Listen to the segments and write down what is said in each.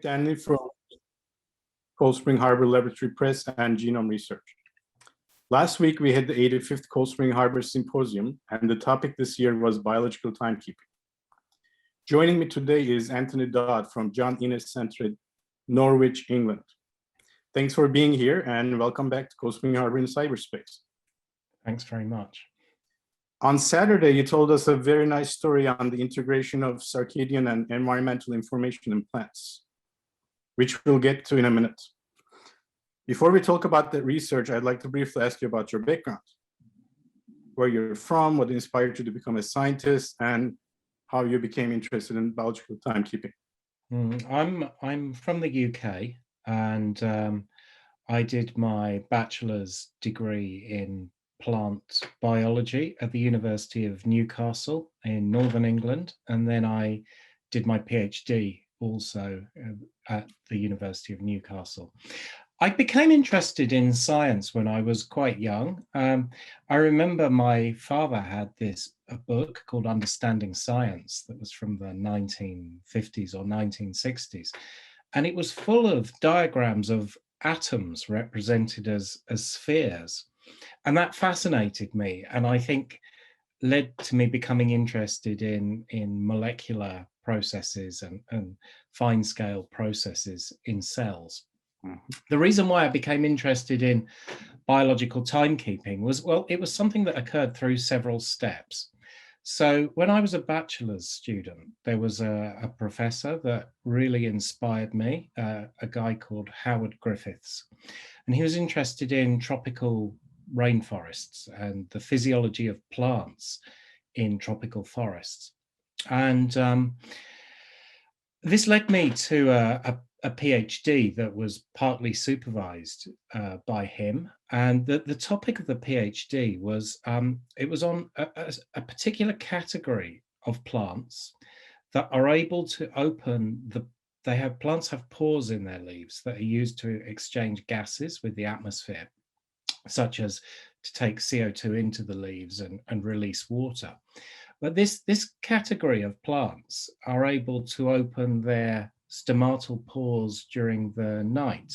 Antony from Cold Spring Harbor Laboratory Press and Genome Research. Last week, we had the 85th Cold Spring Harbor Symposium, and the topic this year was biological timekeeping. Joining me today is Antony Dodd from John Innes Center at Norwich, England. Thanks for being here, and welcome back to Cold Spring Harbor in cyberspace. Thanks very much. On Saturday, you told us a very nice story on the integration of circadian and environmental information in plants, which we'll get to in a minute. Before we talk about that research, I'd like to briefly ask you about your background, where you're from, what inspired you to become a scientist, and how you became interested in biological timekeeping. I'm from the UK, and I did my bachelor's degree in plant biology at the University of Newcastle in Northern England, and then I did my PhD also at the University of Newcastle. I became interested in science when I was quite young. I remember my father had a book called Understanding Science that was from the 1950s or 1960s, and it was full of diagrams of atoms represented as spheres. And that fascinated me, and I think led to me becoming interested in molecular processes and fine-scale processes in cells. The reason why I became interested in biological timekeeping was, well, it was something that occurred through several steps. So when I was a bachelor's student, there was a professor that really inspired me, a guy called Howard Griffiths, and he was interested in tropical rainforests and the physiology of plants in tropical forests. And this led me to a PhD that was partly supervised by him. And the topic of the PhD was, it was on a particular category of plants that are able to open plants have pores in their leaves that are used to exchange gases with the atmosphere, such as to take CO2 into the leaves and release water. But this category of plants are able to open their stomatal pores during the night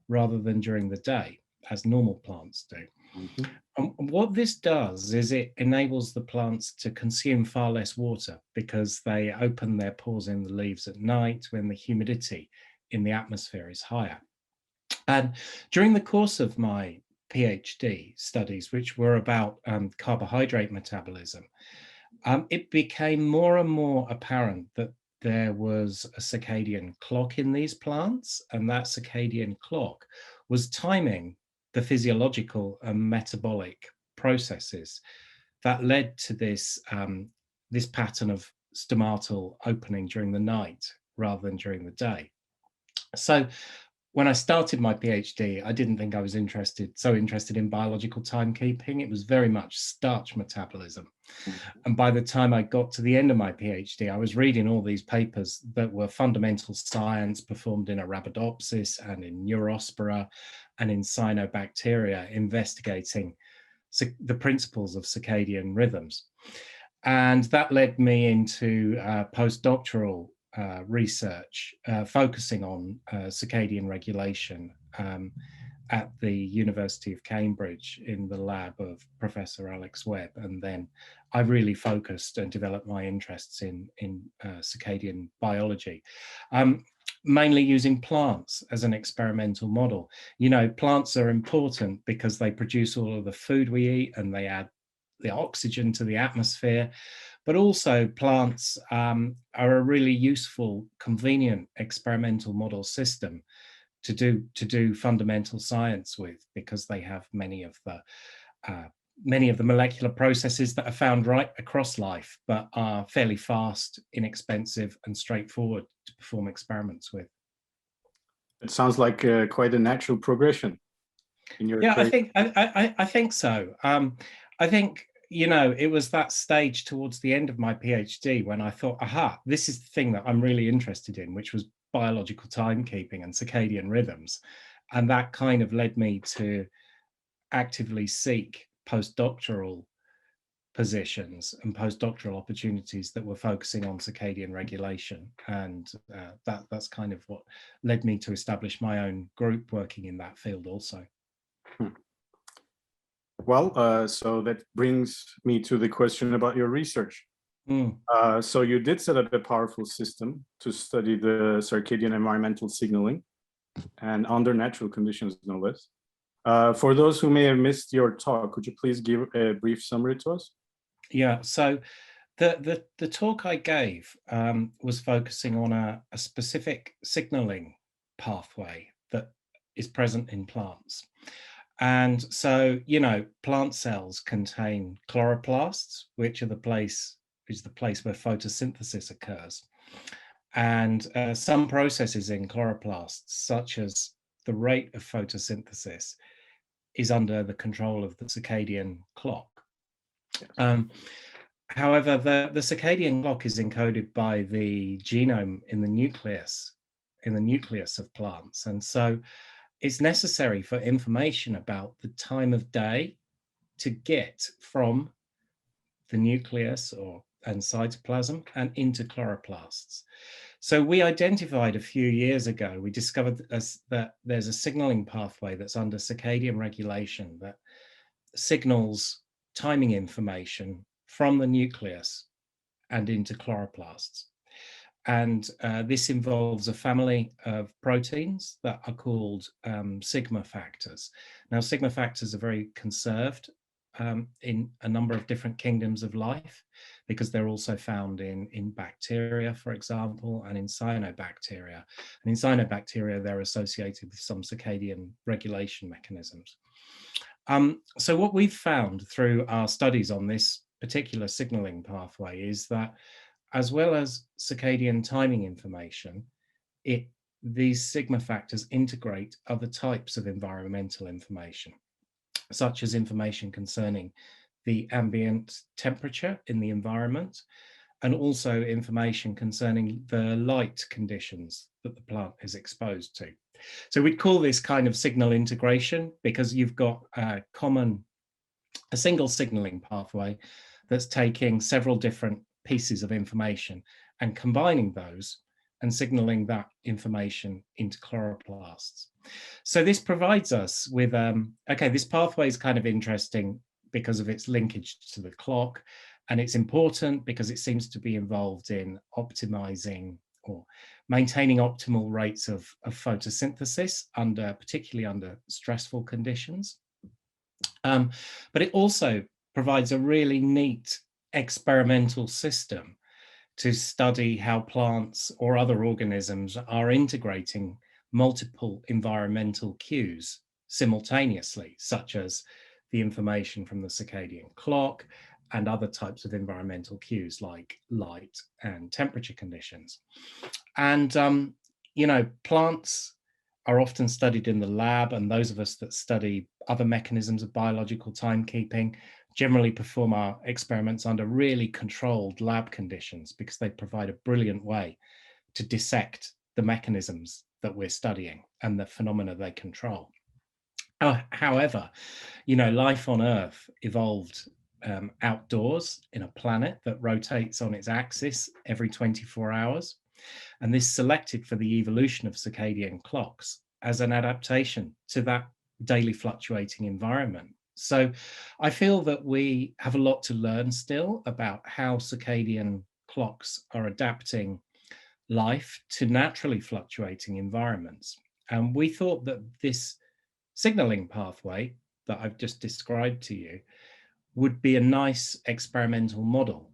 rather than during the day, as normal plants do. Mm-hmm. And what this does is it enables the plants to consume far less water because they open their pores in the leaves at night when the humidity in the atmosphere is higher. And during the course of my PhD studies, which were about carbohydrate metabolism, it became more and more apparent that there was a circadian clock in these plants, and that circadian clock was timing the physiological and metabolic processes that led to this pattern of stomatal opening during the night rather than during the day. So when I started my PhD, I didn't think I was so interested in biological timekeeping. It was very much starch metabolism. Mm-hmm. And by the time I got to the end of my PhD, I was reading all these papers that were fundamental science performed in Arabidopsis and in Neurospora and in cyanobacteria, investigating the principles of circadian rhythms. And that led me into postdoctoral research focusing on circadian regulation at the University of Cambridge in the lab of Professor Alex Webb. And then I really focused and developed my interests in circadian biology, mainly using plants as an experimental model. You know, plants are important because they produce all of the food we eat and they add the oxygen to the atmosphere. But also plants are a really useful, convenient experimental model system to do fundamental science with, because they have many of the molecular processes that are found right across life, but are fairly fast, inexpensive, and straightforward to perform experiments with. It sounds like quite a natural progression in your career. I think so. I think, you know, it was that stage towards the end of my PhD when I thought, aha, this is the thing that I'm really interested in, which was biological timekeeping and circadian rhythms. And that kind of led me to actively seek postdoctoral positions and postdoctoral opportunities that were focusing on circadian regulation. And that's kind of what led me to establish my own group working in that field also. Well, so that brings me to the question about your research. So you did set up a powerful system to study the circadian environmental signaling, and under natural conditions, no less. For those who may have missed your talk, could you please give a brief summary to us? Yeah, so the talk I gave was focusing on a specific signaling pathway that is present in plants. And so, you know, plant cells contain chloroplasts, which is the place where photosynthesis occurs. And some processes in chloroplasts, such as the rate of photosynthesis, is under the control of the circadian clock. However, the circadian clock is encoded by the genome in the nucleus of plants. And so it's necessary for information about the time of day to get from the nucleus and cytoplasm and into chloroplasts. So we identified a few years ago, we discovered that there's a signaling pathway that's under circadian regulation that signals timing information from the nucleus and into chloroplasts. And this involves a family of proteins that are called sigma factors. Now, sigma factors are very conserved in a number of different kingdoms of life, because they're also found in bacteria, for example, and in cyanobacteria. And in cyanobacteria, they're associated with some circadian regulation mechanisms. So what we've found through our studies on this particular signaling pathway is that, as well as circadian timing information, these sigma factors integrate other types of environmental information, such as information concerning the ambient temperature in the environment, and also information concerning the light conditions that the plant is exposed to. So we'd call this kind of signal integration, because you've got a single signaling pathway that's taking several different pieces of information and combining those and signaling that information into chloroplasts. So this provides us with, okay, this pathway is kind of interesting because of its linkage to the clock, and it's important because it seems to be involved in optimizing or maintaining optimal rates of photosynthesis particularly under stressful conditions. But it also provides a really neat experimental system to study how plants or other organisms are integrating multiple environmental cues simultaneously, such as the information from the circadian clock and other types of environmental cues like light and temperature conditions. And, you know, plants are often studied in the lab, and those of us that study other mechanisms of biological timekeeping generally perform our experiments under really controlled lab conditions, because they provide a brilliant way to dissect the mechanisms that we're studying and the phenomena they control. However, you know, life on Earth evolved outdoors in a planet that rotates on its axis every 24 hours. And this selected for the evolution of circadian clocks as an adaptation to that daily fluctuating environment. So I feel that we have a lot to learn still about how circadian clocks are adapting life to naturally fluctuating environments. And we thought that this signaling pathway that I've just described to you would be a nice experimental model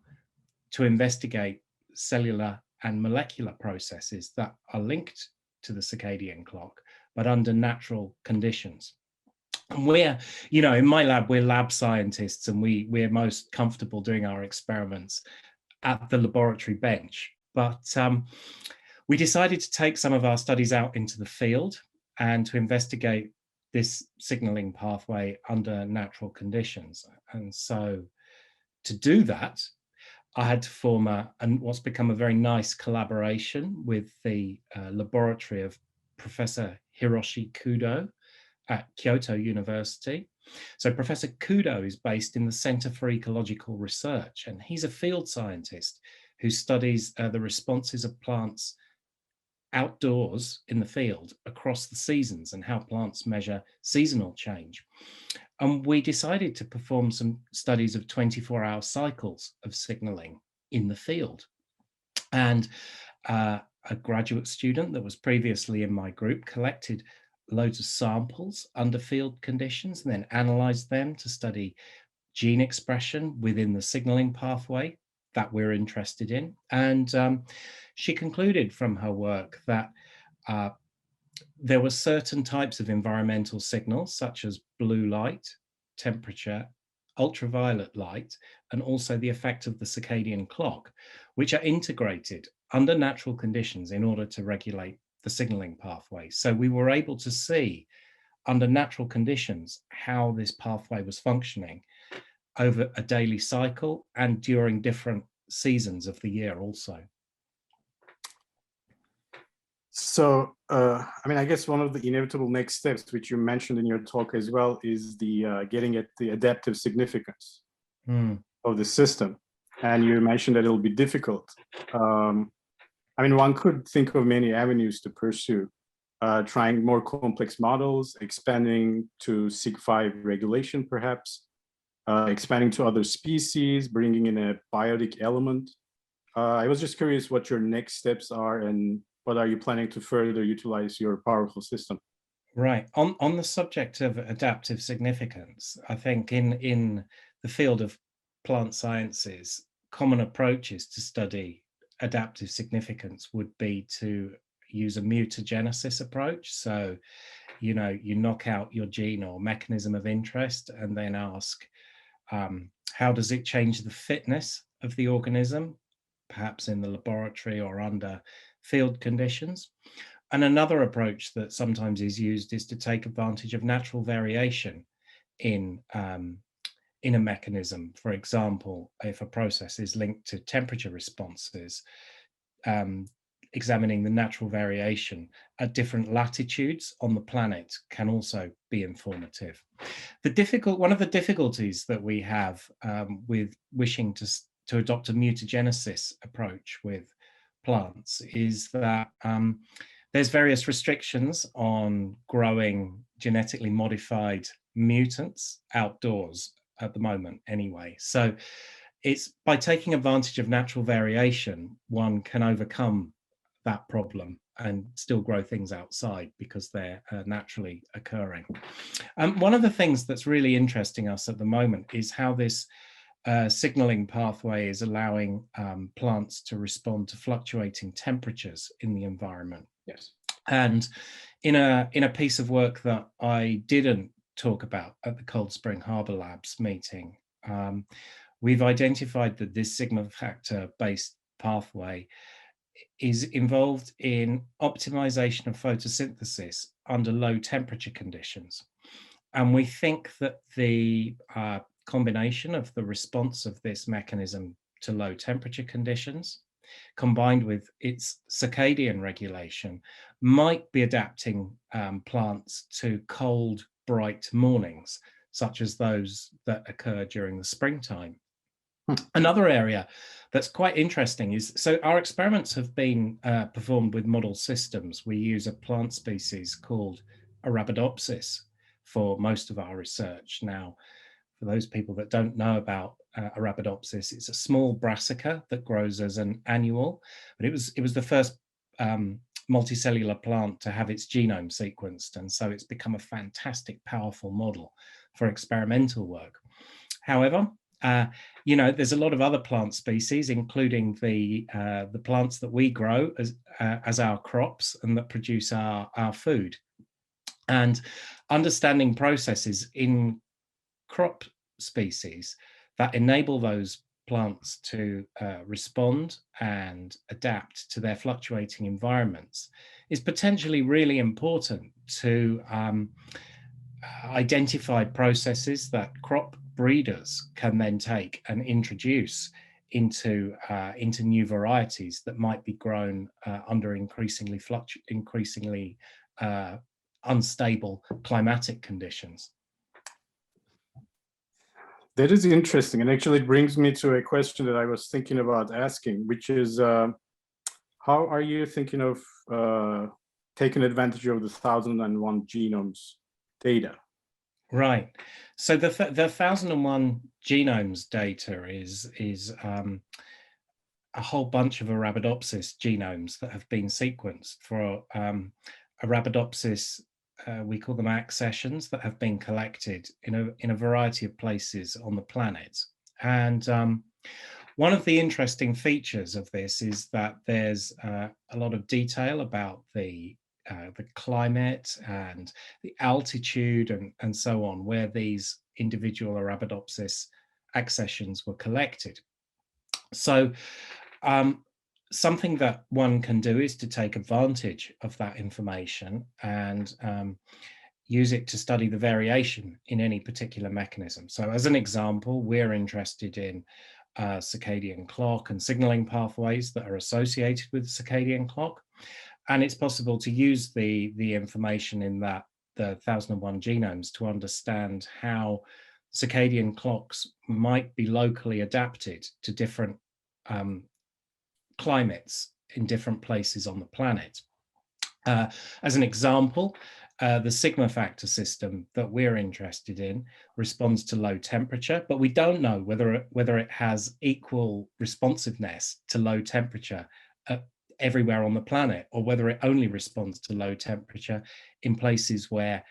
to investigate cellular and molecular processes that are linked to the circadian clock, but under natural conditions. And we're, you know, in my lab, we're lab scientists, and we're most comfortable doing our experiments at the laboratory bench. But we decided to take some of our studies out into the field and to investigate this signaling pathway under natural conditions. And so to do that, I had to form what's become a very nice collaboration with the laboratory of Professor Hiroshi Kudo at Kyoto University. So Professor Kudo is based in the Center for Ecological Research, and he's a field scientist who studies the responses of plants outdoors in the field across the seasons and how plants measure seasonal change. And we decided to perform some studies of 24-hour cycles of signaling in the field. And a graduate student that was previously in my group collected loads of samples under field conditions and then analyzed them to study gene expression within the signaling pathway that we're interested in. And she concluded from her work that there were certain types of environmental signals, such as blue light, temperature, ultraviolet light, and also the effect of the circadian clock, which are integrated under natural conditions in order to regulate the signaling pathway. So we were able to see under natural conditions how this pathway was functioning over a daily cycle and during different seasons of the year also. So, I mean, I guess one of the inevitable next steps, which you mentioned in your talk as well, is the getting at the adaptive significance of the system. And you mentioned that it'll be difficult. I mean, one could think of many avenues to pursue, trying more complex models, expanding to SIG5 regulation, perhaps, expanding to other species, bringing in a biotic element. I was just curious what your next steps are and what are you planning to further utilize your powerful system? Right. On the subject of adaptive significance, I think in the field of plant sciences, common approaches to study adaptive significance would be to use a mutagenesis approach. So, you know, you knock out your gene or mechanism of interest and then ask, how does it change the fitness of the organism, perhaps in the laboratory or under field conditions? And another approach that sometimes is used is to take advantage of natural variation in a mechanism. For example, if a process is linked to temperature responses, examining the natural variation at different latitudes on the planet can also be informative. One of the difficulties that we have with wishing to adopt a mutagenesis approach with plants is that there's various restrictions on growing genetically modified mutants outdoors at the moment anyway. So it's by taking advantage of natural variation, one can overcome that problem and still grow things outside because they're naturally occurring. One of the things that's really interesting us at the moment is how this signaling pathway is allowing plants to respond to fluctuating temperatures in the environment. Yes. And in a piece of work that I didn't talk about at the Cold Spring Harbor Labs meeting, we've identified that this sigma factor based pathway is involved in optimization of photosynthesis under low temperature conditions. And we think that the combination of the response of this mechanism to low temperature conditions, combined with its circadian regulation, might be adapting plants to cold, bright mornings, such as those that occur during the springtime. Another area that's quite interesting is, so our experiments have been performed with model systems. We use a plant species called Arabidopsis for most of our research. Now, for those people that don't know about Arabidopsis, it's a small brassica that grows as an annual, but it was the first multicellular plant to have its genome sequenced, and so it's become a fantastic, powerful model for experimental work. However, you know, there's a lot of other plant species, including the plants that we grow as our crops and that produce our food. And understanding processes in crop species that enable those plants to respond and adapt to their fluctuating environments is potentially really important to identify processes that crop breeders can then take and introduce into new varieties that might be grown under increasingly unstable climatic conditions. That is interesting, and actually it brings me to a question that I was thinking about asking, which is how are you thinking of taking advantage of the 1001 genomes data? Right. So the 1001 genomes data is a whole bunch of Arabidopsis genomes that have been sequenced for Arabidopsis. We call them accessions that have been collected in a variety of places on the planet. And one of the interesting features of this is that there's a lot of detail about the climate and the altitude and so on, where these individual Arabidopsis accessions were collected. So something that one can do is to take advantage of that information and use it to study the variation in any particular mechanism. So as an example, we're interested in circadian clock and signaling pathways that are associated with the circadian clock. And it's possible to use the information in the 1001 genomes to understand how circadian clocks might be locally adapted to different climates in different places on the planet. As an example, the sigma factor system that we're interested in responds to low temperature, but we don't know whether it has equal responsiveness to low temperature everywhere on the planet, or whether it only responds to low temperature in places where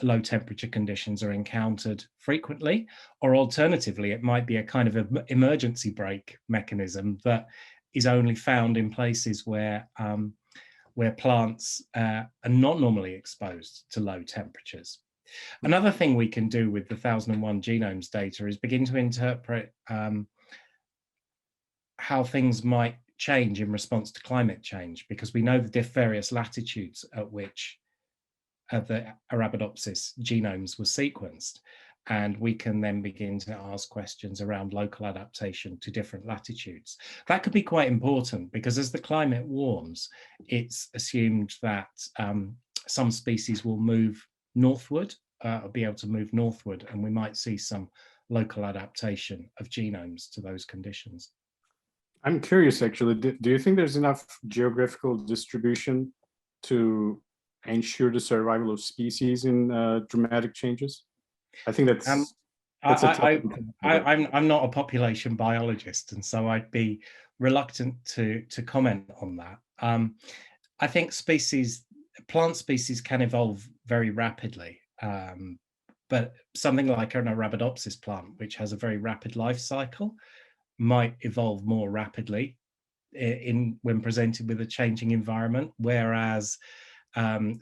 low temperature conditions are encountered frequently, or alternatively, it might be a kind of emergency brake mechanism that is only found in places where plants are not normally exposed to low temperatures. Another thing we can do with the 1001 genomes data is begin to interpret how things might change in response to climate change, because we know the various latitudes at which the Arabidopsis genomes were sequenced. And we can then begin to ask questions around local adaptation to different latitudes. That could be quite important, because as the climate warms, it's assumed that some species will move northward, or be able to move northward, and we might see some local adaptation of genomes to those conditions. I'm curious, actually, do you think there's enough geographical distribution to ensure the survival of species in dramatic changes? I think that's I'm not a population biologist, and so I'd be reluctant to comment on that. I think plant species can evolve very rapidly, but something like an Arabidopsis plant, which has a very rapid life cycle, might evolve more rapidly when presented with a changing environment, whereas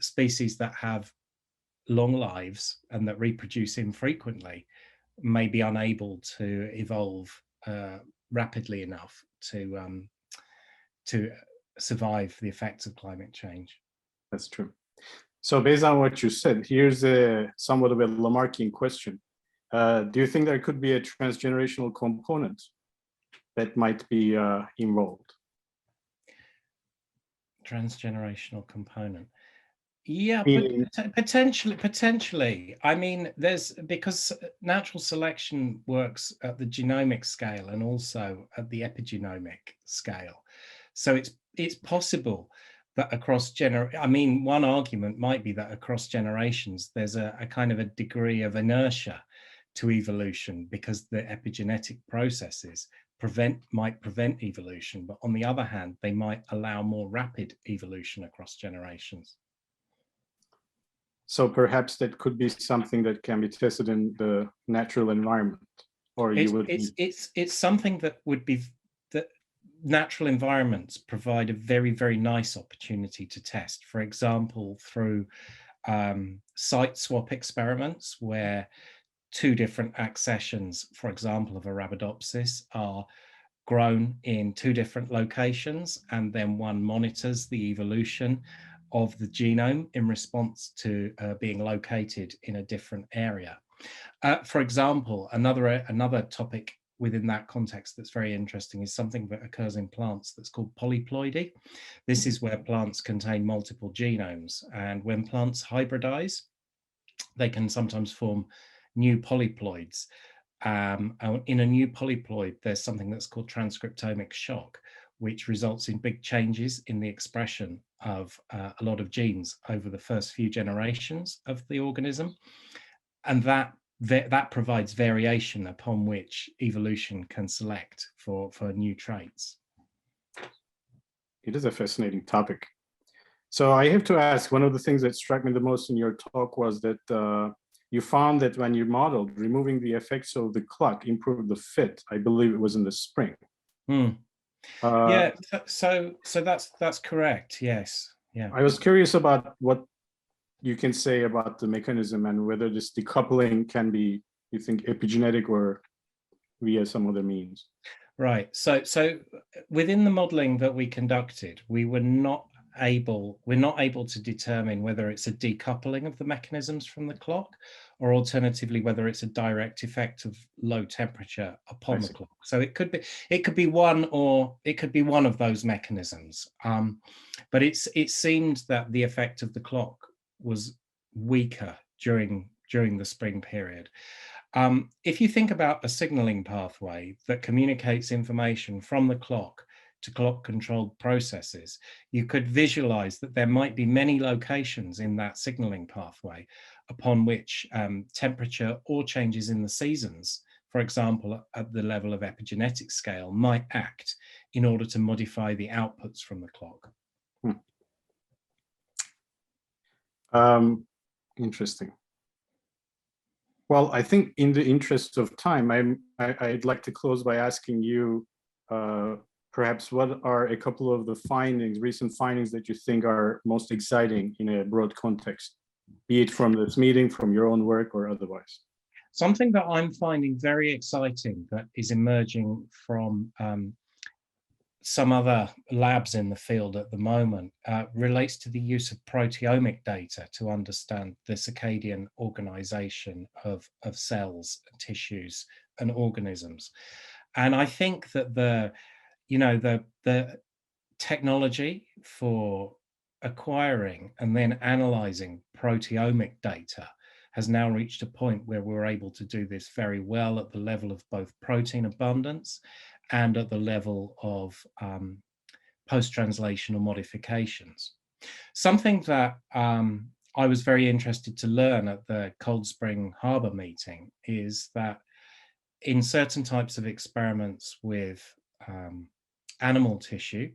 species that have long lives and that reproduce infrequently may be unable to evolve rapidly enough to survive the effects of climate change. That's true. So based on what you said, here's a somewhat of a Lamarckian question. Do you think there could be a transgenerational component that might be involved? Transgenerational component. Yeah, Meaning, potentially. I mean, because natural selection works at the genomic scale and also at the epigenomic scale. So it's possible that one argument might be that across generations, there's a kind of a degree of inertia to evolution, because the epigenetic processes might prevent evolution, but on the other hand, they might allow more rapid evolution across generations. so perhaps that could be something that can be tested in the natural environment, or it's something that would be that natural environments provide a very, very nice opportunity to test. For example, through site swap experiments, where two different accessions, for example, of Arabidopsis, are grown in two different locations, and then one monitors the evolution of the genome in response to being located in a different area. For example, another topic within that context that's very interesting is something that occurs in plants that's called polyploidy. This is where plants contain multiple genomes, and when plants hybridize, they can sometimes form new polyploids. in a new polyploid, there's something that's called transcriptomic shock, which results in big changes in the expression of a lot of genes over the first few generations of the organism. And that provides variation upon which evolution can select for new traits. It is a fascinating topic. So I have to ask, one of the things that struck me the most in your talk was that you found that when you modeled, removing the effects of the clock improved the fit. I believe it was in the spring. Yeah, so that's correct. Yes, yeah. I was curious about what you can say about the mechanism and whether this decoupling can be, you think, epigenetic or via some other means. Right. So within the modeling that we conducted, we're not able to determine whether it's a decoupling of the mechanisms from the clock, or alternatively whether it's a direct effect of low temperature upon the clock. So it could be one, or it could be one of those mechanisms. But it seemed that the effect of the clock was weaker during the spring period. If you think about a signaling pathway that communicates information from the clock to clock-controlled processes, you could visualize that there might be many locations in that signaling pathway upon which temperature or changes in the seasons, for example, at the level of epigenetic scale, might act in order to modify the outputs from the clock. Interesting. Well, I think in the interest of time, I'd like to close by asking you, perhaps what are a couple of the recent findings that you think are most exciting in a broad context, be it from this meeting, from your own work, or otherwise? Something that I'm finding very exciting that is emerging from some other labs in the field at the moment relates to the use of proteomic data to understand the circadian organization of cells, tissues, and organisms. And I think that the technology for acquiring and then analyzing proteomic data has now reached a point where we're able to do this very well at the level of both protein abundance and at the level of post-translational modifications. Something that I was very interested to learn at the Cold Spring Harbor meeting is that in certain types of experiments with animal tissue,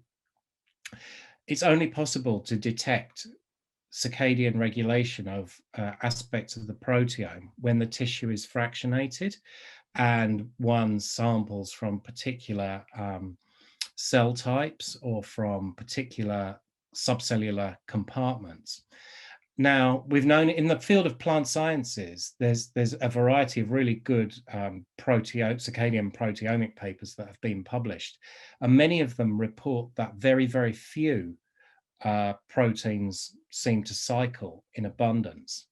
it's only possible to detect circadian regulation of aspects of the proteome when the tissue is fractionated and one samples from particular cell types or from particular subcellular compartments. Now, we've known in the field of plant sciences, there's a variety of really good circadian proteomic papers that have been published, and many of them report that very, very few proteins seem to cycle in abundance,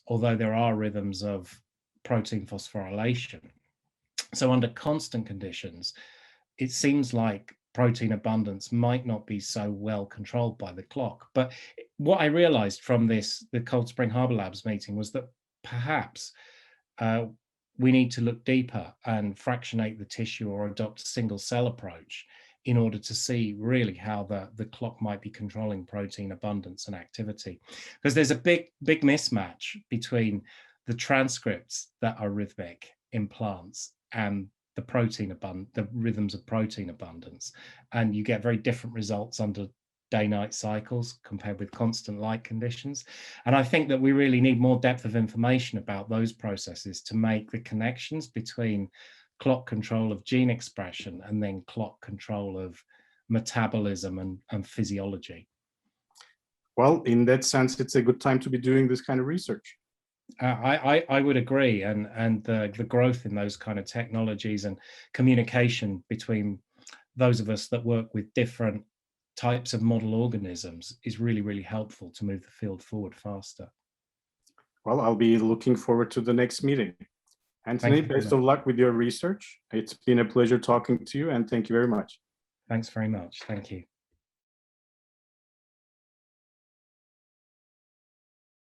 although there are rhythms of protein phosphorylation. So under constant conditions, it seems like protein abundance might not be so well controlled by the clock. But what I realized from the Cold Spring Harbor Labs meeting was that perhaps we need to look deeper and fractionate the tissue or adopt a single cell approach in order to see really how the clock might be controlling protein abundance and activity. Because there's a big mismatch between the transcripts that are rhythmic in plants and the rhythms of protein abundance. And you get very different results under day-night cycles compared with constant light conditions. And I think that we really need more depth of information about those processes to make the connections between clock control of gene expression and then clock control of metabolism and physiology. Well, in that sense, it's a good time to be doing this kind of research. I would agree, and the growth in those kind of technologies and communication between those of us that work with different types of model organisms is really, really helpful to move the field forward faster. Well, I'll be looking forward to the next meeting. Anthony, best of luck with your research. It's been a pleasure talking to you, and thank you very much. Thanks very much. Thank you.